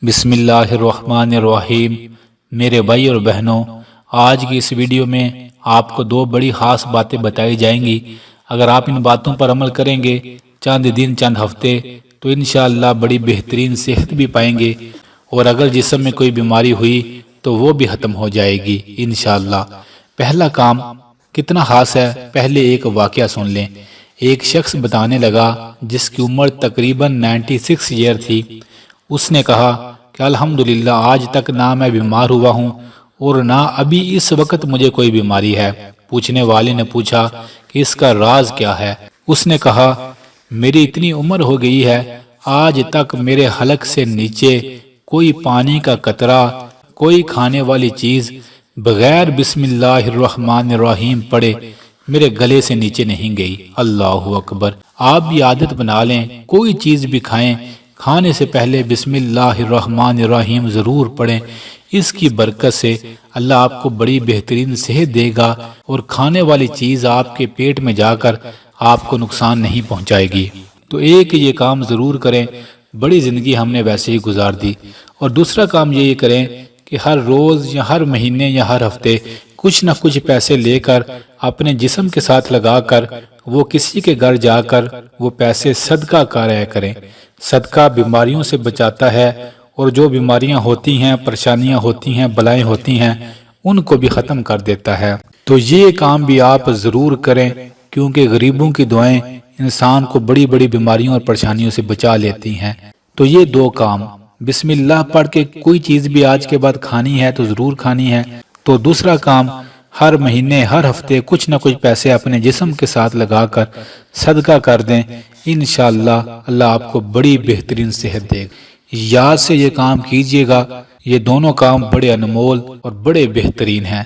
बिस्मिल्लाहिर्रहमानिर्रहीम। मेरे भाई और बहनों, आज की इस वीडियो में आपको दो बड़ी ख़ास बातें बताई जाएंगी। अगर आप इन बातों पर अमल करेंगे चंद दिन चंद हफ्ते तो इंशाअल्लाह बड़ी बेहतरीन सेहत भी पाएंगे, और अगर जिस्म में कोई बीमारी हुई तो वो भी ख़त्म हो जाएगी इंशाअल्लाह। पहला काम कितना ख़ास है, पहले एक वाक़या सुन लें। एक शख्स बताने लगा जिसकी उम्र तकरीबन 96 ईयर थी। उसने कहा कि अल्हम्दुलिल्लाह आज तक ना मैं बीमार हुआ हूँ और ना अभी इस वक्त मुझे कोई बीमारी है। पूछने वाले ने पूछा कि इसका राज क्या है। उसने कहा, मेरी इतनी उम्र हो गई है, आज तक मेरे हलक से नीचे कोई पानी का कतरा, कोई खाने वाली चीज बगैर बिस्मिल्लाहिर्रहमानिर्रहीम पढ़े मेरे गले से नीचे नहीं गई। अल्लाहु अकबर। आप भी आदत बना लें, कोई चीज भी खाएं, खाने से पहले बिस्मिल्लाहिर्रहमानिर्रहीम ज़रूर पढ़ें। इसकी बरकत से अल्लाह आपको बड़ी बेहतरीन सेहत देगा और खाने वाली चीज़ आपके पेट में जाकर आपको नुकसान नहीं पहुंचाएगी। तो एक ये काम ज़रूर करें, बड़ी ज़िंदगी हमने वैसे ही गुजार दी। और दूसरा काम ये करें कि हर रोज़ या हर महीने या हर हफ्ते कुछ न कुछ पैसे लेकर अपने जिस्म के साथ लगाकर वो किसी के घर जाकर वो पैसे सदका कराया करें। सदका बीमारियों से बचाता है, और जो बीमारियां होती हैं, परेशानियां होती हैं, बलाएं होती हैं, उनको भी ख़त्म कर देता है। तो ये काम भी आप ज़रूर करें, क्योंकि गरीबों की दुआएं इंसान को बड़ी बड़ी बीमारियों और परेशानियों से बचा लेती हैं। तो ये दो काम, बिस्मिल्लाह पढ़ के कोई चीज़ भी आज के बाद खानी है तो ज़रूर खानी है। तो दूसरा काम, हर महीने हर हफ्ते कुछ न कुछ पैसे अपने जिस्म के साथ लगाकर सदका कर दें। इंशाअल्लाह अल्लाह आपको बड़ी बेहतरीन सेहत देगा। याद से ये काम कीजिएगा, ये दोनों काम बड़े अनमोल और बड़े बेहतरीन हैं।